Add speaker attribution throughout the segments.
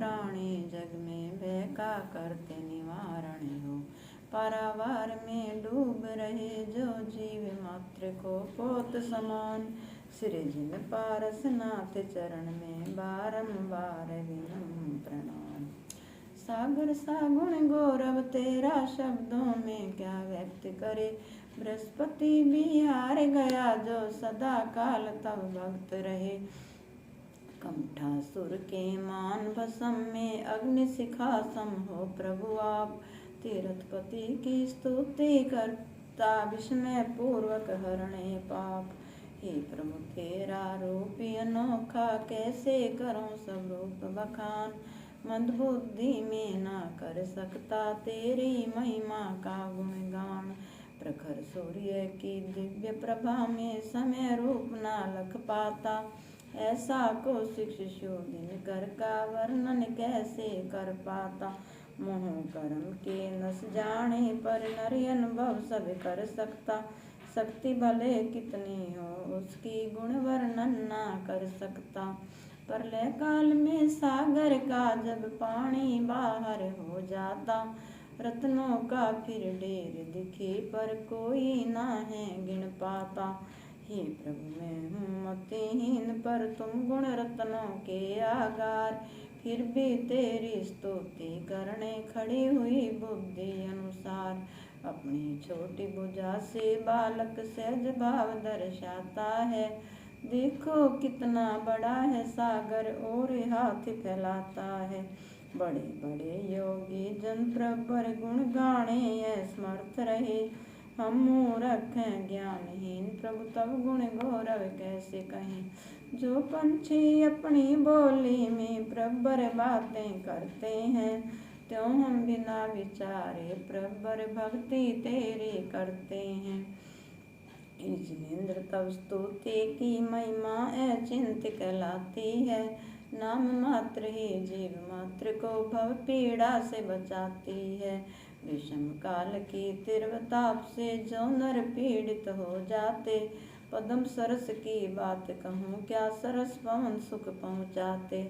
Speaker 1: प्राणी जग में भय का करते निवारण हो। पारावार में डूब रहे जो जीव मात्र को पोत समान, सिर जिन पारस नाथ चरण में बारंबार विनम्र प्रणाम। सागर सा गुण गौरव तेरा शब्दों में क्या व्यक्त करे, बृहस्पति भी हार गया जो सदा काल तब भक्त रहे। कमठासुर के मान भसम में अग्नि शिखा सम हो प्रभु आप, तीर्थपति की स्तुति करता विस्मय पूर्वक हरणे पाप। हे प्रभु तेरा रूप अनोखा कैसे करूं सब रूप बखान, मंदबुद्धि में ना कर सकता तेरी महिमा का गुणगान। प्रखर सूर्य की दिव्य प्रभा में समय रूप ना लख पाता, ऐसा कौशिक शिशु दिनकर का वर्णन कैसे कर पाता। मोह कर्म के नस जाने पर नर अनुभव सब कर सकता, शक्ति भले कितनी हो उसकी गुण वर्णन ना कर सकता। प्रलय काल में सागर का जब पानी बाहर हो जाता, रत्नों का फिर ढेर दिखे पर कोई ना है गिन पाता। हे प्रभु मैं हूँ मतिहीन पर तुम गुण रत्नों के आगार, फिर भी तेरी स्तुति करने खड़ी हुई बुद्धि अनुसार। अपनी छोटी भुजा से बालक सहज भाव दर्शाता है, देखो कितना बड़ा है सागर और हाथ फैलाता है। बड़े बड़े योगी जन प्रभुर गुण गाने यह समर्थ रहे, हम मूर्ख हैं ज्ञानहीन प्रभु तब गुण गौरव कैसे कहें। जो पंछी अपनी बोली में प्रभुर बातें करते हैं, त्यों हम बिना विचारे प्रभुर भक्ति तेरी करते हैं। जिनेन्द्र तब स्तुति की महिमा अचिंत्य कहलाती है, नाम मात्र ही जीव मात्र को भव पीड़ा से बचाती है। विषम काल की तीव्रताप से जो नर पीड़ित हो जाते, पद्म सरस की बात कहूँ क्या सरस पवन सुख पहुँचाते।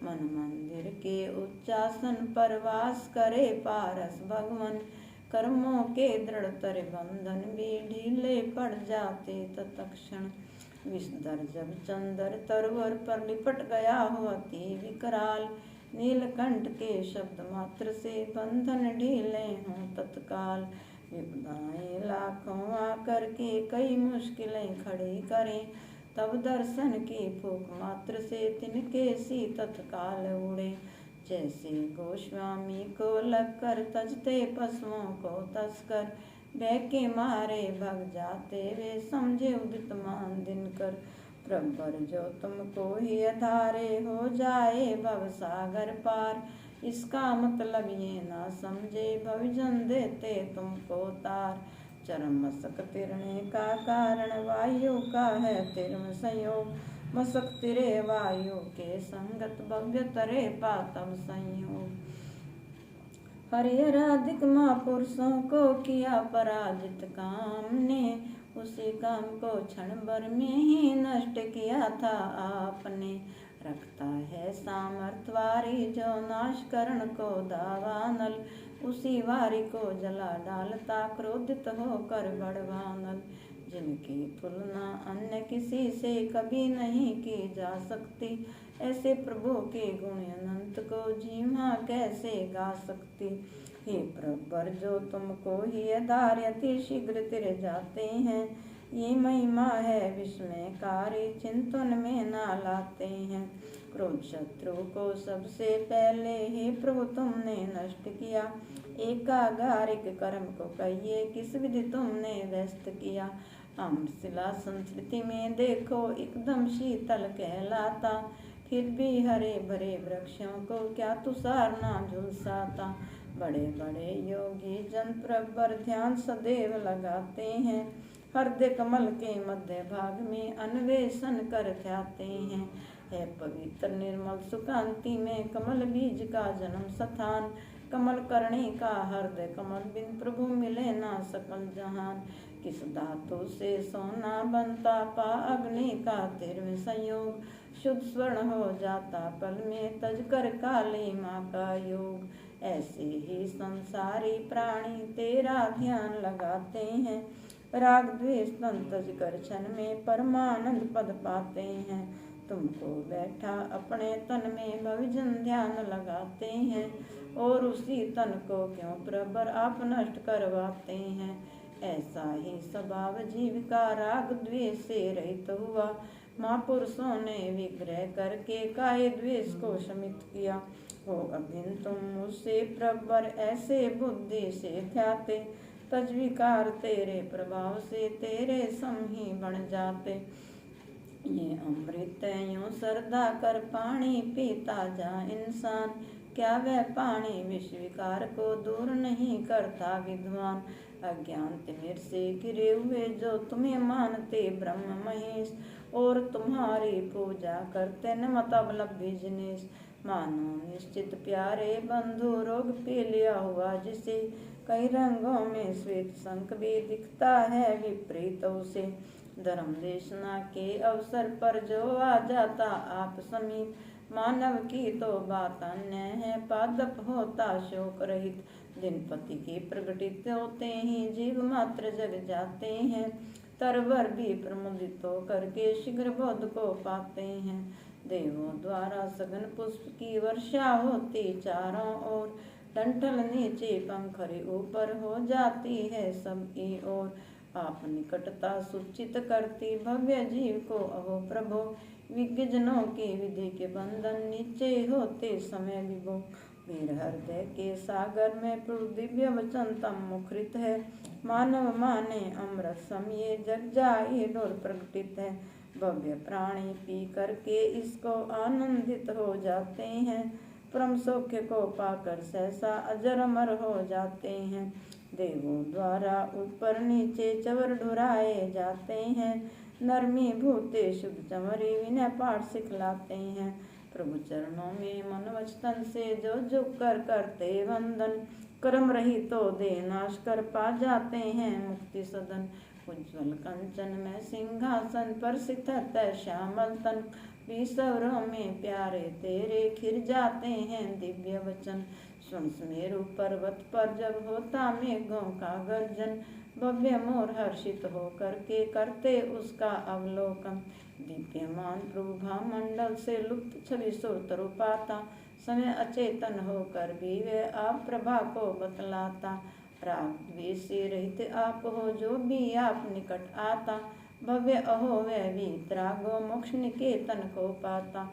Speaker 1: मन मंदिर के उच्चासन पर वास करे पारस भगवन, कर्मों के दृढ़तर बंधन भी ढीले पड़ जाते तत्क्षण। विषधर जब चंदर तरवर पर लिपट गया हो अति विकराल, नीलकंठ के शब्द मात्र से बंधन ढीले हों तत्काल। विपदाएं लाखों आकर के कई मुश्किलें खड़ी करें, तब दर्शन की फूक मात्र से तिनके सी तत्काल उड़े। जैसे गोस्वामी को लगकर तजते पशुओं को तस्कर, भय के मारे भग जाते वे समझे उदित मान दिनकर। प्रभुर जो तुमको ही आधारे हो जाए भव सागर पार, इसका मतलब ये ना समझे भविजन देते तुमको तार। चरम मसक तिरने का कारण वायु का है तिर्म संयोग, मसक तिरे वायु के संगत भव्य तरे पातम संयोग। हरिहराधिक महापुरुषों को किया पराजित काम ने, उसी काम को क्षण भर में ही नष्ट किया था आपने। रखता है सामर्थ वारी जो नाश करण को दावानल, उसी वारी को जला डालता क्रोधित होकर बड़वानल। जिनकी तुलना अन्य किसी से कभी नहीं की जा सकती, ऐसे प्रभु के गुण अनंत को जीवा कैसे गा सकती। हे प्रभुवर जो तुमको ही आधार अति शीघ्र तिर जाते हैं, ये महिमा है विस्मयकारी चिंतन में ना लाते हैं। क्रोध शत्रु को सबसे पहले ही प्रभु तुमने नष्ट किया, एकागारिक कर्म को कहिए किस विधि तुमने व्यस्त किया। हम शिला संस्कृति में देखो एकदम शीतल कहलाता, फिर भी हरे भरे वृक्षों को क्या तुषार ना झुलसाता। बड़े बड़े योगी जन प्रभुर ध्यान सदैव लगाते हैं, हृदय कमल के मध्य भाग में अन्वेषण कर ध्याते हैं। है पवित्र निर्मल सुकांति में कमल बीज का जन्म स्थान, कमल करणी का हृदय कमल बिन प्रभु मिले ना सकल जहान। किस धातु से सोना बनता पा अग्नि का तिरव संयोग। शुद्ध स्वर्ण हो जाता पल में तज कर काली माँ का योग। ऐसे ही संसारी प्राणी तेरा ध्यान लगाते हैं। राग द्वेष तज कर क्षण में परमानंद पद पाते हैं। तुमको बैठा अपने तन में भविजन ध्यान लगाते हैं। और उसी तन को क्यों प्रबर आप नष्ट करवाते हैं। ऐसा ही स्वभाव जीव का राग द्वेष से रहित हुआ। महापुरुषों ने विग्रह करके काय द्वेष को शमित किया। हो अभिन तुम मुझसे प्रबर ऐसे बुद्धि से ध्याते। तज विकार तेरे प्रभाव से तेरे सम ही बन जाते। ये अमृत यूं श्रद्धा कर पानी पीता जा इंसान। क्या वह पानी विष विकार को दूर नहीं करता विद्वान। अज्ञान तिमिर से घिरे हुए जो तुम्हें मानते ब्रह्म महेश। और तुम्हारी पूजा करते न मतलब बिजनेस। मानो निश्चित प्यारे बंधु रोग पी लिया हुआ जिसे। कई रंगों में श्वेत शंख भी दिखता है विपरीत उसे। धर्म देशना के अवसर पर जो आ जाता आप समीप। मानव की तो बात अन्य है पादप होता शोक रहित। दिनपति के प्रकटित होते ही जीव मात्र जग जाते हैं। तरवर भी प्रमुदित करके शीघ्र बोध को पाते हैं। देवों द्वारा सघन पुष्प की वर्षा होती चारों ओर। डंठल नीचे पंखरे ऊपर हो जाती है सब की ओर। आप निकटता सूचित करती भव्य जीव को अहो प्रभो। विज्ञजनों के विधि के बंधन नीचे होते समय विभो। वीर हृदय के सागर में प्रभु दिव्य वचन तम मुखरित है। मानव माने अमृत सम ये जग जाए डोर प्रकटित है। भव्य प्राणी पी करके इसको आनंदित हो जाते हैं। परम सौख्य को पाकर सहसा अजर अमर हो जाते हैं। देवों द्वारा ऊपर नीचे चवर ढुराए जाते हैं। नरमी भूते शुद्ध चमरी विनय पाठ सिखलाते हैं। प्रभु चरणों में मन वचन से जो झुक कर करते वंदन। कर्म रही तो दे नाश कर पा जाते हैं मुक्ति सदन। उज्ज्वल कंचन में सिंहासन पर स्थित है श्यामल तन। विसवरों में प्यारे तेरे खिर जाते हैं दिव्य वचन। सुन मेरु पर्वत पर जब होता मेघों का गर्जन। भव्य मोर हर्षित हो करके करते उसका अवलोकन। दिव्यमान प्रभा मंडल से लुप्त छवि सुरत रूपाता। समय अचेतन होकर भी वह आप प्रभा को बतलाता। राग द्वेष से रहित आप हो जो भी आप निकट आता। भव्य अहो वह भी त्रागो मोक्ष निकेतन को पाता।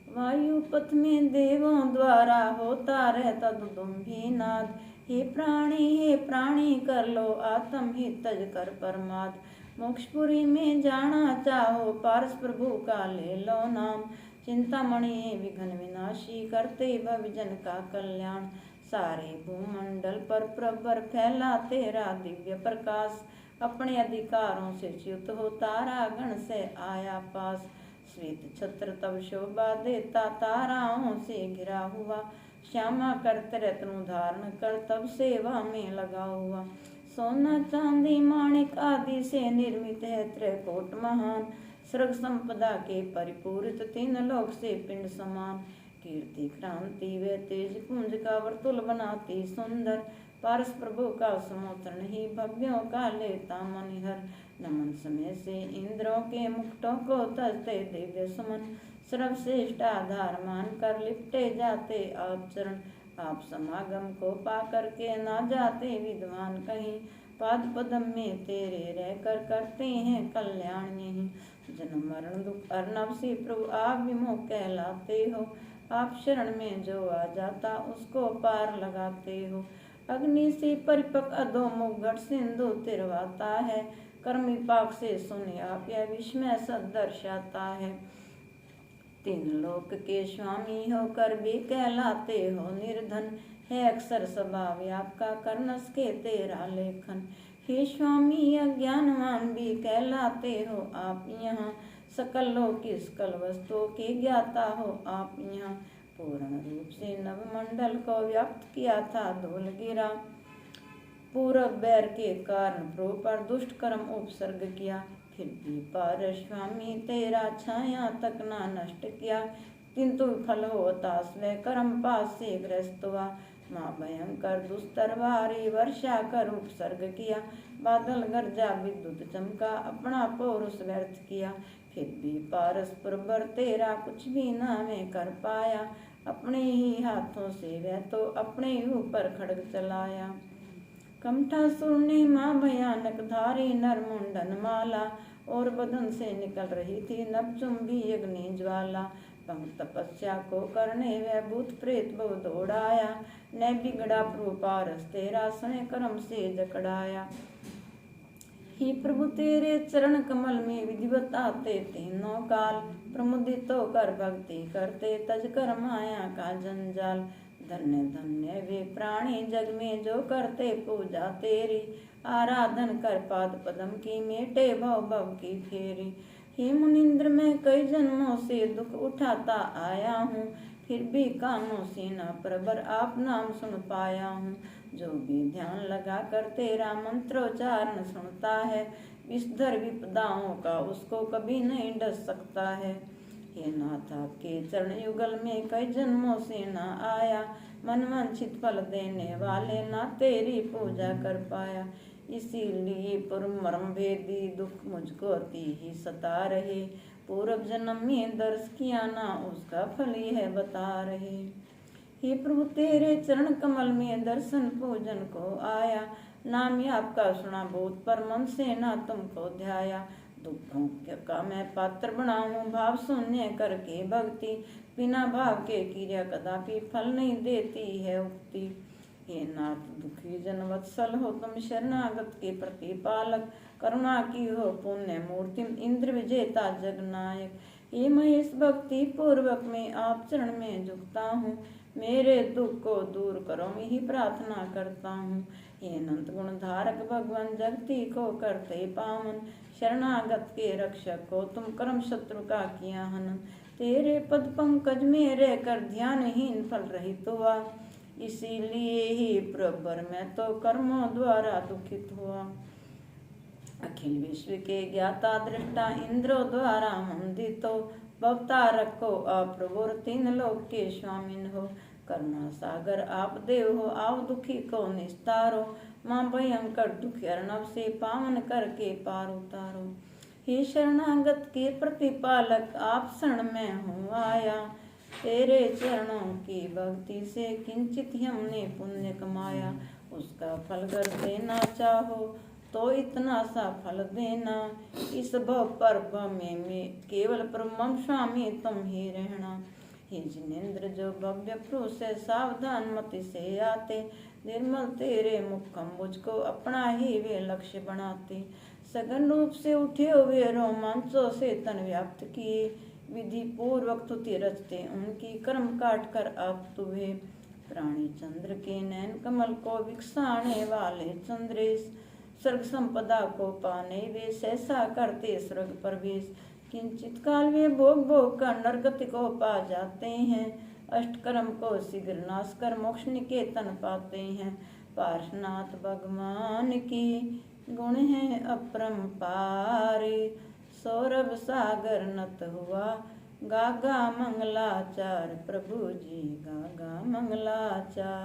Speaker 1: वायु पथ में देवों द्वारा होता रहता दुदुम्भी नाद। हे प्राणी कर लो आत्म ही तज कर परमाद। मोक्षपुरी में जाना चाहो पारस प्रभु का ले लो नाम। चिंतामणि विघ्न विनाशी करते भविजन का कल्याण। सारे भूमंडल पर प्रबर फैला तेरा दिव्य प्रकाश। अपने अधिकारों से च्युत हो तारा गण से आया पास। श्वेत छत्र तब शोभा देता ताराओं से घिरा हुआ। श्यामा करते रत्न धारण कर तब सेवा में लगा हुआ। सोना चांदी माणिक आदि से निर्मित है त्रैकोट महान। स्वर्ग संपदा के परिपूरित तीन लोक से पिंड समान। कीर्ति क्रांति व तेज पुंज का वर्तुल बनाती सुंदर। पारस प्रभु का समुद्र ही भव्यों का लेता मनिहर। नमन समय से इंद्रों के मुकुटों को तजते दिव्य सुमन। सर्वश्रेष्ठ आधार मान कर लिपटे जाते आप चरण। आप समागम को पा करके ना जाते विद्वान कहीं। पाद पदम में तेरे रहकर करते हैं कल्याण यहीं। जन्म मरण दुख अर्नव से प्रभु आप विमुख कहलाते हो। आप शरण में जो आ जाता उसको पार लगाते हो। अग्नि से परिपक अधोमुख घट सिंधु तिरवाता है। कर्म विपाक से सुने आप यह विस्मय सद दर्शाता है। तीन लोक के स्वामी होकर भी कहलाते हो निर्धन। है अक्षर स्वभाव आपका कर्णस के तेरा लेखन। हे स्वामी अज्ञानवान भी कहलाते हो आप यहाँ। सकल लोक सकल वस्तुओं के ज्ञाता हो आप यहाँ। पूर्ण रूप से नवमंडल को व्याप्त किया था धूल गिरा। पूरब बैर के कारण प्रो पर दुष्ट कर्म उपसर्ग किया, फिर भी पार स्वामी तेरा छाया तक ना नष्ट किया। किंतु फल होता स्वयं कर्म पास से ग्रस्त हुआ। माँ भयंकर दुस्तर भारी वर्षा कर उपसर्ग किया। बादल गरजा विद्युत चमका, अपना पौरुष व्यर्थ किया। फिर भी पारस पुरबर तेरा कुछ भी ना मैं कर पाया। अपने ही हाथों से वह तो अपने ही ऊपर खड़ग चलाया। कमठासुर ने माँ भयानक धारी नरमुंडन माला, और बदन से निकल रही थी नभचुंबी अग्नि ज्वाला। पंग तपस्या को करने वह भूत प्रेत बहु दौड़ाया। न बिगड़ा पारस तेरा स्वयं कर्म से जकड़ाया। ही प्रभु तेरे चरण कमल में विधिवत आते तीनों काल, प्रमुदित होकर भक्ति करते तज कर माया का जंजाल। धन्य धन्य वे प्राणी जग में जो करते पूजा तेरी, आराधन कर पाद पदम की मेटे भव भव की फेरी। हे मुनिंद्र मैं कई जन्मों से दुख उठाता आया हूँ, फिर भी कानों से न प्रबर आप नाम सुन पाया हूँ। जो भी ध्यान लगा कर तेरा मंत्रोच्चारण सुनता है, विषधर विपदाओं का उसको कभी नहीं डस सकता है। हे नाथ आपके चरण युगल में कई जन्मों से न आया, मनवांछित फल देने वाले ना तेरी पूजा कर पाया। इसीलिए पूर्व मर्म भेदी दुख मुझको अति ही सता रहे, पूर्व जन्म में दर्श किया ना उसका फल यह बता रहे। हे प्रभु तेरे चरण कमल में दर्शन पूजन को आया, नाम आपका सुना बहुत पर मन से ना तुमको ध्याया। दुखों का मैं पात्र बनाऊं भाव शून्य करके भक्ति, बिना भाव के क्रिया कदापि फल नहीं देती है उक्ति। हे नाथ दुखी जन वत्सल हो तुम शरणागत के प्रतिपालक, करुणा की हो पुण्य मूर्ति इंद्र विजेता जगनायक। हे महेश भक्ति पूर्वक मैं आप चरण में झुकता हूँ, मेरे दुख को दूर करो यही प्रार्थना करता हूँ। हे अनंत गुण धारक भगवान जगती को करते पावन, शरणागत के रक्षक को तुम कर्म शत्रु का किया हनन। तेरे पद पंकज में रहकर ध्यानहीन फल रहित हुआ, इसीलिए ही प्रबर मैं तो कर्मों द्वारा दुखित हुआ। अखिल विश्व के ज्ञाता दृष्टा इंद्रो द्वारा वंदितो, भवतारक को आप प्रभु तीन लोक के स्वामिन हो। करुणा सागर आप देव हो आओ दुखी को निस्तारो, माँ भयंकर दुख अर्णव से पावन करके पार उतारो। हे शरणागत के प्रतिपालक आप शरण में हूँ आया, तेरे चरणों की भक्ति से किंचित हमने पुण्य कमाया। उसका फल कर देना चाहो तो इतना सा फल देना, इस भव पर में केवल परम स्वामी तुम ही रहना। हे जिनेन्द्र जो भव्य प्रू से सावधान मति से आते, निर्मल तेरे मुखम मुझको अपना ही वे लक्ष्य बनाते। सघन रूप से उठे हुए रोमांचों से तन व्याप्त किए, विधि पूर्वक स्तुति रचते उनकी कर्म काट कर आप तुहे। प्राणी चंद्र के नैन कमल को विकसाने वाले चंद्रेश, स्वर्ग संपदा को पाने वे सहसा करते स्वर्ग प्रवेश। किंचित काल वे भोग भोग कर नरगति को पा जाते हैं, अष्टकर्म को शीघ्र नाश कर मोक्ष निकेतन पाते हैं। पार्शनाथ भगवान की गुण है अपरंपार, सौरभ सागर नत हुआ गागा मंगलाचार, प्रभु जी गागा मंगलाचार।